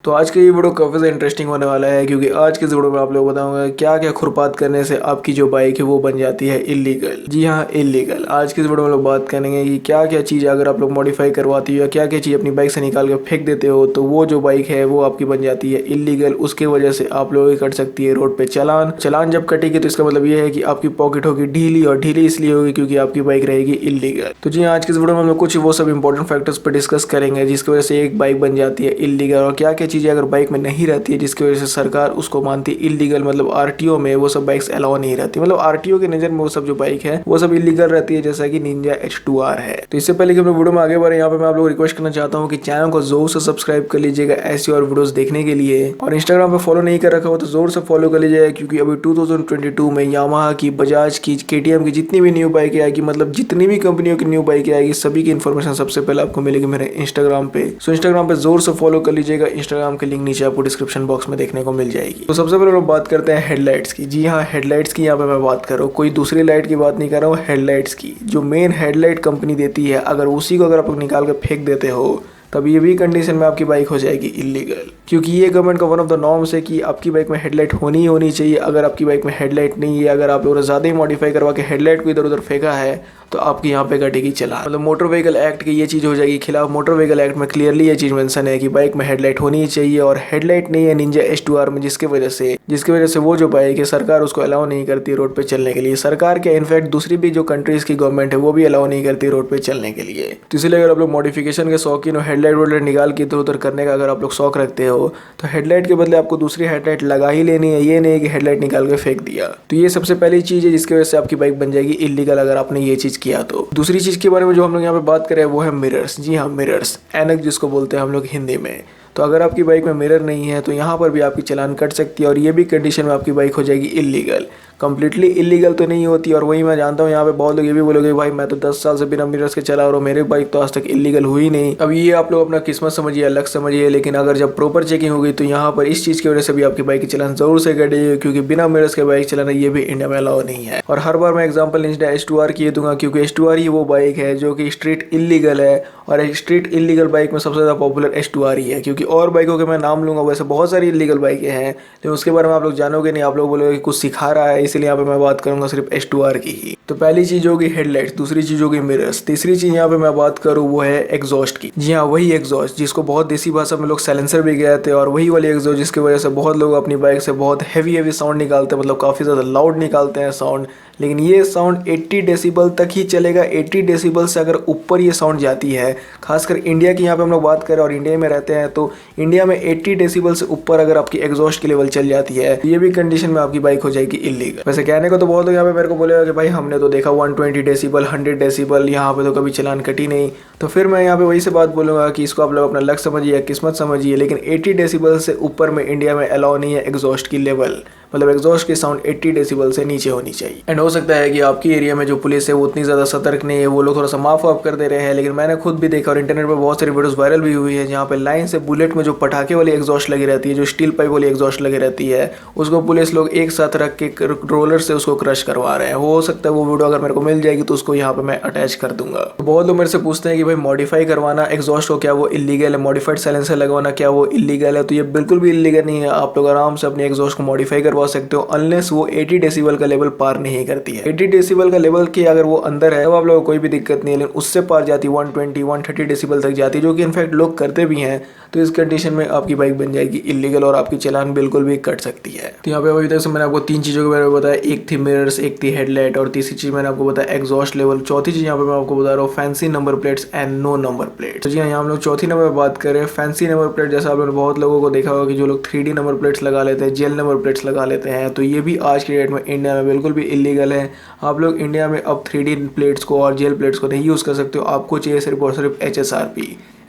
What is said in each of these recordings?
तो आज का ये वीडियो काफ़ी ज़्यादा इंटरेस्टिंग होने वाला है क्योंकि आज के इस वीडियो में आप लोग बताऊंगा क्या क्या खुरपात करने से आपकी जो बाइक है वो बन जाती है इलीगल। जी हाँ, इलीगल। आज के इस वीडियो में लोग बात करेंगे कि क्या क्या चीज़ अगर आप लोग मॉडिफाई करवाती हो या क्या क्या चीज़ अपनी बाइक से निकाल कर फेंक देते हो तो वो जो बाइक है वो आपकी बन जाती है इलीगल। उसके वजह से आप लोगों की कट सकती है रोड पे चालान जब कटेगी तो इसका मतलब ये है कि आपकी पॉकेट होगी ढीली, और ढीली इसलिए होगी क्योंकि आपकी बाइक रहेगी इलीगल। तो जी आज के इस वीडियो में हम लोग कुछ वो सब इंपॉर्टेंट फैक्टर्स पर डिस्कस करेंगे जिसकी वजह से एक बाइक बन जाती है इलीगल, और क्या क्या चीज़ें अगर बाइक में नहीं रहती है जिसकी वजह से सरकार उसको मानती है इलीगल। मतलब आरटीओ में वो सब बाइक्स अलाउ नहीं रहती, मतलब आरटीओ के नजर में वो सब जो बाइक है वो सब इलीगल रहती है, जैसा कि निंजा H2R है। तो इससे पहले कि हम वीडियो में आगे बढ़े, यहाँ पे मैं आप लोग रिक्वेस्ट करना चाहता हूँ कि चैनल को जोर से सब्सक्राइब कर लीजिएगा ऐसी और वीडियोस देखने के लिए, और इंस्टाग्राम पे फॉलो नहीं कर रखा हो तो जोर से फॉलो कर लीजिएगा क्योंकि अभी 2022 में यामाहा की, बजाज की, KTM की जितनी भी न्यू बाइकें आएगी, मतलब जितनी भी कंपनियों की न्यू बाइकें आएगी सभी की इन्फॉर्मेशन सबसे पहले आपको मिलेगी मेरे इंस्टाग्राम पे। सो इंस्टाग्राम पे जोर से फॉलो कर लीजिएगा, इंस्टाग्राम के लिंक नीचे आपको डिस्क्रिप्शन बॉक्स में देखने को मिल जाएगी। तो सबसे पहले लोग बात करते हैं हेडलाइट्स की। जी हाँ, हेडलाइट्स की यहाँ पे मैं बात कर रहा हूँ, कोई दूसरी लाइट की बात नहीं कर रहा हूँ, हेडलाइट्स की। जो मेन हेडलाइट कंपनी देती है अगर उसी को अगर आप निकाल कर फेंक देते हो तब ये भी कंडीशन में आपकी बाइक हो जाएगी इलीगल, क्योंकि ये गवर्नमेंट का वन ऑफ द नॉर्म्स है कि आपकी बाइक में हेडलाइट होनी ही होनी चाहिए। अगर आपकी बाइक में हेडलाइट नहीं है, अगर आप लोगों ने ज़्यादा ही मॉडिफाई करवा के हेडलाइट को इधर उधर फेंका है तो आपकी यहाँ पे कटेगी चालान। मतलब मोटर व्हीकल एक्ट की ये चीज़ हो जाएगी खिलाफ। मोटर व्हीकल एक्ट में क्लियरली ये चीज़ मेंशन है कि बाइक में हेडलाइट होनी ही चाहिए, और हेडलाइट नहीं है निंजा H2R में, जिसकी वजह से वो जो बाइक है सरकार उसको अलाउ नहीं करती रोड पे चलने के लिए। सरकार के इनफैक्ट दूसरी भी जो कंट्रीज की गवर्नमेंट है वो भी अलाउ नहीं करती रोड पे चलने के लिए। तो इसलिए अगर आप लोग मॉडिफिकेशन के शौकीन हो, हेडलाइट वोडलाइट निकाल के इधर उधर करने का अगर आप लोग शौक रखते हो तो हेडलाइट के बदले आपको दूसरी हेडलाइट लगा ही लेनी है। ये नहीं है कि हेडलाइट निकाल के फेंक दिया। तो ये सबसे पहली चीज़ है जिसकी वजह से आपकी बाइक बन जाएगी इलीगल अगर आपने ये चीज़ किया तो। दूसरी चीज़ के बारे में जो हम लोग यहाँ पे बात करें वो है मिरर्स। जी हाँ, मिरर्स, ऐनक जिसको बोलते हैं हम लोग हिंदी में। तो अगर आपकी बाइक में मिरर नहीं है तो यहाँ पर भी आपकी चालान कट सकती है, और ये भी कंडीशन में आपकी बाइक हो जाएगी इलीगल। कंप्लीटली इलीगल तो नहीं होती, और वही मैं जानता हूँ यहाँ पे बहुत लोग ये भी बोलोगे भाई मैं तो 10 साल से बिना मिरर्स के चला रहा हूँ, मेरी बाइक तो आज तक इलीगल हुई नहीं। अब ये आप लोग अपना किस्मत समझिए, अलग समझिए, लेकिन अगर जब प्रॉपर चेकिंग होगी तो यहाँ पर इस चीज़ की वजह से भी आपकी बाइक की चालान जरूर से कटेगी, क्योंकि बिना मिरर्स के बाइक चलाना ये भी इंडिया में अलाउ नहीं है। और हर बार मैं एग्जाम्पल निंजा H2R की दूंगा क्योंकि H2R ही वो बाइक है जो कि स्ट्रीट इलीगल है, और स्ट्रीट इलीगल बाइक में सबसे ज़्यादा पॉपुलर H2R ही है। क्योंकि और बाइकों के मैं नाम लूंगा वैसे बहुत सारी इलीगल बाइकें हैं लेकिन उसके बारे में आप लोग जानोगे नहीं, आप लोग बोलोगे कि कुछ सिखा रहा है, इसलिए यहाँ पे मैं बात करूंगा सिर्फ H2R की ही। तो पहली चीज होगी हेडलाइट्स, दूसरी चीज होगी मिरर्स, तीसरी चीज यहाँ पे मैं बात करूँ वो है एग्जॉस्ट की। जी हाँ, वही एग्जॉस्ट जिसको बहुत देसी भाषा में लोग साइलेंसर भी कहते हैं, और वही वाली एग्जॉस्ट जिसकी वजह से बहुत लोग अपनी बाइक से बहुत हैवी साउंड निकालते हैं, मतलब काफ़ी ज़्यादा लाउड निकालते हैं साउंड। लेकिन ये साउंड 80 डेसिबल तक ही चलेगा। 80 डेसिबल से अगर ऊपर ये साउंड जाती है, खासकर इंडिया की यहाँ पे हम लोग बात करें और इंडिया में रहते हैं, तो इंडिया में 80 डेसिबल से ऊपर अगर आपकी एग्जॉस्ट की लेवल चल जाती है तो ये भी कंडीशन में आपकी बाइक हो जाएगी इलीगल। वैसे कहने को तो बहुत लोग यहाँ पे मेरे को बोलेगा कि भाई हमने तो देखा 120 डेसिबल 100 डेसिबल, यहाँ पे तो कभी चलान कटी नहीं। तो फिर मैं यहाँ पे वही से बात बोलूँगा कि इसको आप लोग अपना लक समझिए या किस्मत समझिए, लेकिन 80 डेसिबल से ऊपर में इंडिया में अलाउ नहीं है एग्जॉस्ट की लेवल। मतलब एग्जॉस्ट की साउंड 80 डेसिबल से नीचे होनी चाहिए। एंड हो सकता है कि आपकी एरिया में जो पुलिस है वो उतनी ज़्यादा सतर्क नहीं है, वो लोग थोड़ा सा माफ वाफ कर दे रहे हैं, लेकिन मैंने खुद भी देखा और इंटरनेट पर बहुत सारी वीडियोस वायरल भी हुई है जहाँ पे लाइन से बुलेट में जो पटाखे वाली एग्जॉस्ट लगी रहती है, जो स्टील पाइप वाली एग्जॉस्ट लगी रहती है, उसको पुलिस लोग एक साथ रख के रोलर से उसको क्रश करवा रहे हैं। हो सकता है वो वीडियो अगर मेरे को मिल जाएगी तो उसको यहाँ पे मैं अटैच कर दूंगा। तो बहुत लोग मेरे से पूछते हैं कि भाई मॉडिफाई करवाना एग्जॉस्ट को क्या वो इलीगल है, मॉडिफाइड साइलेंसर लगवाना क्या वो इलीगल है? तो ये बिल्कुल भी इलीगल नहीं है। आप लोग आराम से अपने एग्जॉस्ट को मॉडिफाई करवा सकते हो अनलेस वो 80 डेसिबल का लेवल पार नहीं करती है। 80 डेसिबल का लेवल की अगर वो अंदर है तो आप लोगों को कोई भी दिक्कत नहीं है, लेकिन उससे पार जाती 120 130 डेसिबल तक जाती है, जो कि इनफैक्ट लोग करते भी हैं। तो इस कंडीशन में आपकी बाइक बन जाएगी इलीगल और आपकी चालान बिल्कुल भी कट सकती है। तो यहाँ पे अभी तक से मैंने आपको 3 चीज़ों के बारे में बताया, एक थी मिरर्स, एक थी हेडलाइट, और तीसरी चीज़ मैंने आपको बताया एग्जॉस्ट लेवल। चौथी चीज़ यहाँ पे मैं आपको बता रहा हूँ fancy number plates and no number plates. तो जी हाँ, यहाँ हम लोग चौथी नंबर पर बात करें फैंसी नंबर प्लेट। जैसा आप लोगों ने बहुत लोगों को देखा होगा कि जो लोग 3D नंबर प्लेट्स लगा लेते हैं, जेल नंबर प्लेट्स लगा लेते हैं, तो ये भी आज की डेट में इंडिया में बिल्कुल भी इलीगल है। आप लोग इंडिया में अब 3D प्लेट्स को और जेल प्लेट्स को नहीं यूज़ कर सकते हो। आपको चाहिए सिर्फ और सिर्फ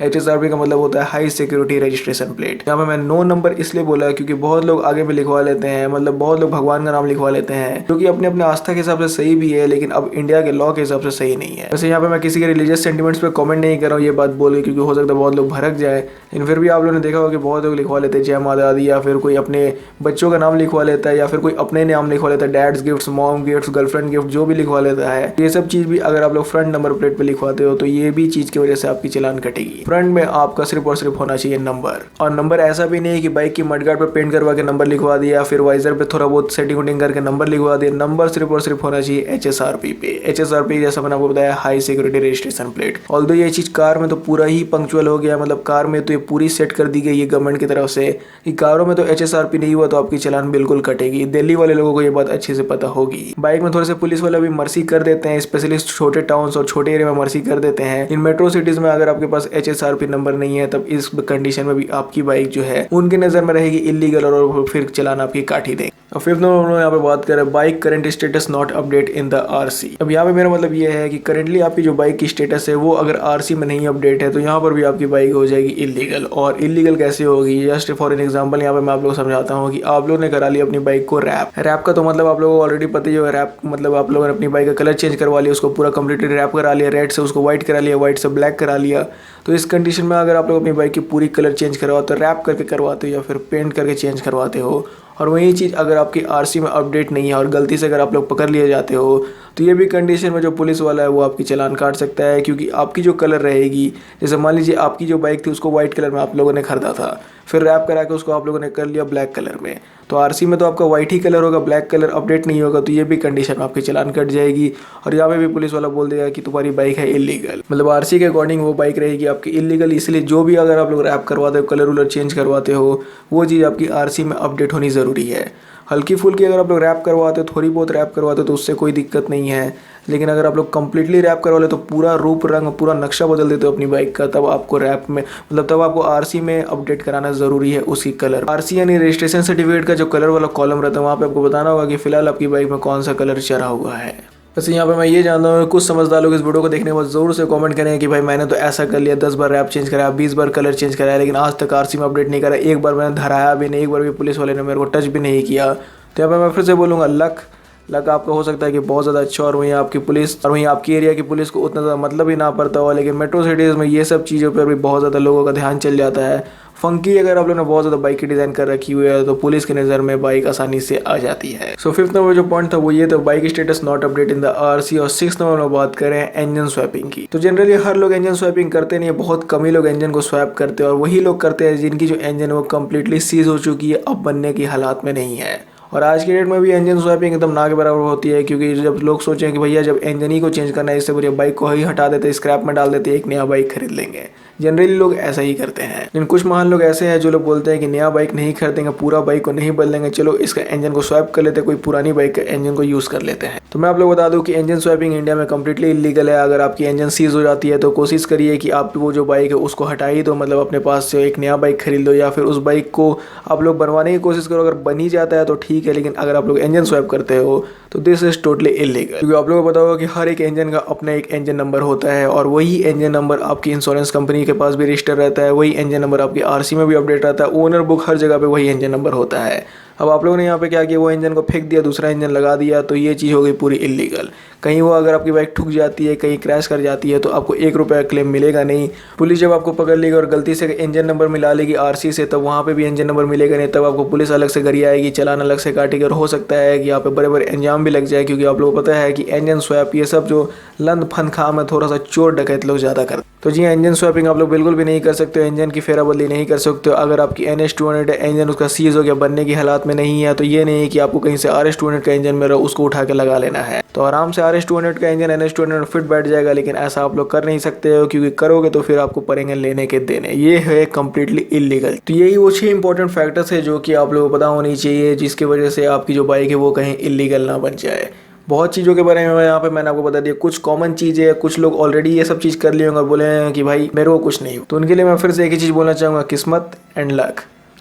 HSRP का मतलब होता है हाई सिक्योरिटी रजिस्ट्रेशन प्लेट। यहाँ पे मैं नो नंबर इसलिए बोला क्योंकि बहुत लोग आगे में लिखवा लेते हैं, मतलब बहुत लोग भगवान का नाम लिखवा लेते हैं, जो कि अपने अपने आस्था के हिसाब से सही भी है, लेकिन अब इंडिया के लॉ के हिसाब से सही नहीं है। वैसे यहाँ पे मैं किसी के रिलीजियस सेंटिमेंट्स पे कमेंट नहीं कर रहा हूँ ये बात बोल के, क्योंकि हो सकता है बहुत लोग भड़क जाए, लेकिन फिर भी आप लोगों ने देखा होगा कि बहुत लोग लिखवा लेते हैं जय माता दी, या फिर कोई अपने बच्चों का नाम लिखवा लेता है, या फिर कोई अपने नाम लिखवा लेता है, dad's gift, mom gift, girlfriend gift, जो भी लिखवा लेता है। ये सब चीज़ भी अगर आप लोग फ्रंट नंबर प्लेट पर लिखवाते हो तो ये भी चीज़ की वजह से आपकी चालान कटेगी। फ्रंट में आपका सिर्फ और सिर्फ होना चाहिए नंबर, और नंबर ऐसा भी नहीं है कि बाइक की मडगार्ड पे पेंट करवा के नंबर लिखवा दिया, फिर वाइजर पे थोड़ा बहुत सेटिंग वुटिंग करके नंबर लिखवा दिया। नंबर सिर्फ और सिर्फ होना चाहिए HSRP पे। HSRP जैसा मैंने आपको बताया, high security registration plate. Although ये चीज कार में तो पूरा ही पंक्चुअल हो गया, मतलब कार में तो ये पूरी सेट कर दी गई है गवर्नमेंट की तरफ से कि कारों में तो HSRP नहीं हुआ तो आपकी चालान बिल्कुल कटेगी। दिल्ली वाले लोगों को ये बात अच्छे से पता होगी। बाइक में थोड़े से पुलिस वाले भी मर्सी कर देते हैं, स्पेशली छोटे टाउन्स और छोटे एरिया में मर्सी कर देते हैं। इन मेट्रो सिटीज में अगर आपके पास HSRP नंबर नहीं है तब इस कंडीशन में भी आपकी बाइक जो है उनकी नजर में रहेगी इलीगल और फिर चालान आपकी काट ही देंगे। और फिफ्थ नंबर हम लोग यहाँ पे बात करें bike current status not update in the RC। अब यहाँ पे मेरा मतलब ये है कि करंटली आपकी जो बाइक की स्टेटस है वो अगर RC में नहीं अपडेट है तो यहाँ पर भी आपकी बाइक हो जाएगी इलीगल। और इलीगल कैसे होगी, जस्ट फॉर एन एग्जांपल यहाँ पे मैं आप लोग समझाता हूँ कि आप लोगों ने करा लिया अपनी बाइक को रैप का तो मतलब आप लोगों को ऑलरेडी पता ही होगा। रैप मतलब आप लोगों ने अपनी बाइक का कलर चेंज करवा लिया, उसको पूरा कंप्लीटली रैप करा लिया, रेड से उसको व्हाइट करा लिया, व्हाइट से ब्लैक करा लिया। तो इस कंडीशन में अगर आप लोग अपनी बाइक की पूरी कलर चेंज करवाते हो, रैप करके करवाते हो या फिर पेंट करके चेंज करवाते हो, और वही चीज़ अगर आपकी RC में अपडेट नहीं है और गलती से अगर आप लोग पकड़ लिए जाते हो तो ये भी कंडीशन में जो पुलिस वाला है वो आपकी चालान काट सकता है। क्योंकि आपकी जो कलर रहेगी, जैसे मान लीजिए आपकी जो बाइक थी उसको व्हाइट कलर में आप लोगों ने खरीदा था, फिर रैप करा के उसको आप लोगों ने कर लिया ब्लैक कलर में, तो RC में तो आपका व्हाइट ही कलर होगा, ब्लैक कलर अपडेट नहीं होगा, तो ये भी कंडीशन में आपकी चालान कट जाएगी। और यहाँ पे भी पुलिस वाला बोल देगा कि तुम्हारी बाइक है इलीगल, मतलब RC के अकॉर्डिंग वो बाइक रहेगी आपकी इलीगल। इसलिए जो भी अगर आप लोग रैप करवाते हो, कलर वलर चेंज करवाते हो, वो चीज़ आपकी RC में अपडेट होनी ज़रूरी है। हल्की फुल्की अगर आप लोग रैप करवाते हो, थोड़ी बहुत रैप करवाते हो तो उससे कोई दिक्कत नहीं है, लेकिन अगर आप लोग कंप्लीटली रैप करवा ले तो पूरा रूप रंग पूरा नक्शा बदल देते हो अपनी बाइक का, तब आपको रैप में मतलब तब आपको RC में अपडेट कराना ज़रूरी है उसी कलर। RC यानी रजिस्ट्रेशन सर्टिफिकेट का जो कलर वाला कॉलम रहता है वहाँ पे आपको बताना होगा कि फिलहाल आपकी बाइक में कौन सा कलर चढ़ा हुआ है। वैसे यहाँ पे मैं ये जानता हूँ कुछ समझदार लोग इस वीडियो को देखने के बाद ज़रूर से कमेंट करें कि भाई मैंने तो ऐसा कर लिया, 10 बार रैप चेंज कराया, 20 बार कलर चेंज कराया, लेकिन आज तक RC में अपडेट नहीं करा, एक बार मैंने धराया भी नहीं, एक बार भी पुलिस वाले ने मेरे को टच भी नहीं किया। तो यहाँ पे मैं फिर से बोलूँगा लक आपका हो सकता है कि बहुत ज़्यादा अच्छा और वहीं आपकी पुलिस और वहीं आपकी एरिया की पुलिस को उतना ज़्यादा मतलब ही ना पड़ता हो, लेकिन मेट्रो सिटीज़ में ये सब चीज़ों पर भी बहुत ज़्यादा लोगों का ध्यान चल जाता है। फंकी अगर आप लोगों ने बहुत ज़्यादा बाइक की डिज़ाइन कर रखी हुई है तो पुलिस की नज़र में बाइक आसानी से आ जाती है। सो फिफ्थ नंबर जो पॉइंट था वो ये था bike status not update in the RC। और सिक्स नंबर में बात करें इंजन स्वैपिंग की, तो जनरली हर लोग इंजन स्वैपिंग करते नहीं है, बहुत कम ही लोग इंजन को स्वैप करते हैं, और वही लोग करते हैं जिनकी जो इंजन है वो कम्प्लीटली सीज हो चुकी है, अब बनने की हालात में नहीं है। और आज की डेट में भी इंजन स्वैपिंग एकदम ना के बराबर होती है, क्योंकि जब लोग सोचें कि भैया जब इंजन ही को चेंज करना है, इससे बढ़िया बाइक को ही हटा देते, स्क्रैप में डाल देते, एक नया बाइक खरीद लेंगे। जनरली लोग ऐसा ही करते हैं, लेकिन कुछ महान लोग ऐसे हैं जो लोग बोलते हैं कि नया बाइक नहीं खरीदेंगे, पूरा बाइक को नहीं बदलेंगे, चलो इसका इंजन को स्वैप कर लेते, कोई पुरानी बाइक का इंजन को यूज़ कर लेते हैं। तो मैं आप लोग बता दूं कि इंजन स्वैपिंग इंडिया में कम्प्लीटली इलीगल है। अगर आपकी इंजन सीज हो जाती है तो कोशिश करिए कि आप वो जो बाइक है उसको हटाई दो, मतलब अपने पास से एक नया बाइक खरीद लो, या फिर उस बाइक को आप लोग बनवाने की कोशिश करो। अगर बन ही जाता है तो ठीक है, लेकिन अगर आप लोग इंजन स्वैप करते हो तो दिस इज टोटली इलीगल। क्योंकि आप लोगों को पता होगा कि हर एक इंजन का अपना एक इंजन नंबर होता है, और वही इंजन नंबर आपकी इंश्योरेंस कंपनी के पास भी रजिस्टर रहता है, वही इंजन नंबर आपकी RC में भी अपडेट रहता है, ओनर बुक हर जगह पे वही इंजन नंबर होता है। अब आप लोगों ने यहाँ पे क्या किया, वो इंजन को फेंक दिया, दूसरा इंजन लगा दिया, तो ये चीज़ हो गई पूरी इलीगल। कहीं वो अगर आपकी बाइक ठुक जाती है, कहीं क्रैश कर जाती है, तो आपको 1 रुपया क्लेम मिलेगा नहीं। पुलिस जब आपको पकड़ लेगी और गलती से इंजन नंबर मिला लेगी RC से, तब वहाँ पे भी इंजन नंबर मिलेगा नहीं, तब आपको पुलिस अलग से गरी आएगी, चालान अलग से काटेगी, और हो सकता है कि यहाँ पे बड़े बड़े इंजाम भी लग जाए। क्योंकि आप लोगों को पता है कि इंजन स्वैप ये सब जो लंद फन खा में थोड़ा सा चोर डकैत लोग ज़्यादा करते। तो जी इंजन स्वैपिंग आप लोग बिल्कुल भी नहीं कर सकते हो, इंजन की फेरा बदली नहीं कर सकते हो। अगर आपकी NS200 है, इंजन उसका सीज हो गया, बनने की हालात में नहीं है, तो ये नहीं है कि आपको कहीं से RS200 का इंजन मेरा उसको उठा के लगा लेना है। तो आराम से RS200 का इंजन NS200 में फिट बैठ जाएगा, लेकिन ऐसा आप लोग कर नहीं सकते हो, क्योंकि करोगे तो फिर आपको पड़ेंगे लेने के देने। ये है कम्प्लीटली इलीगल। तो यही वो 6 इंपॉर्टेंट फैक्टर्स है जो कि आप लोगों को पता होनी चाहिए, जिसकी वजह से आपकी जो बाइक है वो कहीं इलीगल ना बन जाए। बहुत चीज़ों के बारे में यहाँ पे मैंने आपको बता दिया, कुछ कॉमन चीज़ें है, कुछ लोग ऑलरेडी ये सब चीज़ कर लिए होंगे और बोले हैं कि भाई मेरे को कुछ नहीं। तो उनके लिए मैं फिर से एक ही चीज़ बोलना चाहूँगा, किस्मत एंड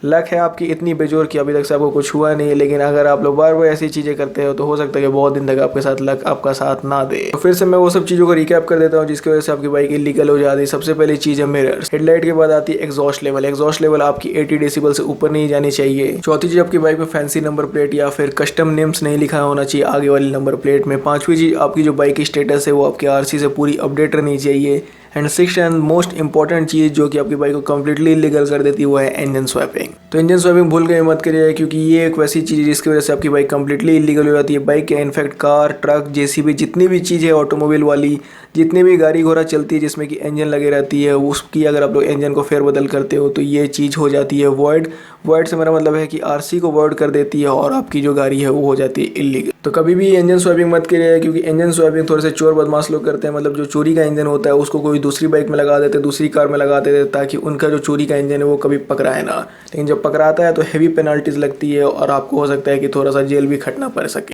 लक है आपकी इतनी बेजोर कि अभी तक से आपको कुछ हुआ नहीं, लेकिन अगर आप लोग बार बार ऐसी चीज़ें करते हो तो हो सकता है कि बहुत दिन तक आपके साथ लक आपका साथ ना दे। तो फिर से मैं वो सब चीज़ों को रिकैप कर देता हूँ जिसकी वजह से आपकी बाइक इलीगल हो जाती है। सबसे पहली चीज़ है मिरर्स। हेडलाइट के बाद आती है एग्जॉस्ट लेवल। एग्जॉस्ट लेवल आपकी 80 डेसिबल से ऊपर नहीं जानी चाहिए। चौथी चीज़ आपकी बाइक में फैंसी नंबर प्लेट या फिर कस्टम नेम्स नहीं लिखा होना चाहिए आगे वाली नंबर प्लेट में। पांचवी चीज़ आपकी जो बाइक की स्टेटस है वो आपकी RC से पूरी अपडेट रहनी चाहिए। And sixth and most important चीज़ जो कि आपकी बाइक को कम्प्लीटली इलीगल कर देती है वो है इंजन स्वैपिंग। तो इंजन स्वैपिंग भूल के मत करिए, क्योंकि ये एक वैसी चीज़ है जिसकी वजह से आपकी बाइक कम्प्लीटली इलीगल हो जाती है। बाइक के इनफैक्ट कार, ट्रक, जेसीबी, जितनी भी चीज़ है ऑटोमोबाइल वाली, जितनी भी गाड़ी घोड़ा चलती है जिसमें कि इंजन लगे रहती है, उसकी अगर आप लोग इंजन को फेरबदल करते हो तो ये चीज़ हो जाती है वॉइड। वॉइड से मेरा मतलब है कि आरसी को वॉइड कर देती है और आपकी जो गाड़ी है वो हो जाती है इलीगल। तो कभी भी इंजन स्वैपिंग मत करिए, क्योंकि इंजन स्वैपिंग थोड़े से चोर बदमाश लोग करते हैं। मतलब जो चोरी का इंजन होता है उसको कोई दूसरी बाइक में लगा देते, दूसरी कार में लगा देते, ताकि उनका जो चोरी का इंजन है वो कभी पकड़ाए ना। लेकिन जब पकड़ाता है तो हेवी पेनल्टीज लगती है और आपको हो सकता है कि थोड़ा सा जेल भी खटना पड़ सके।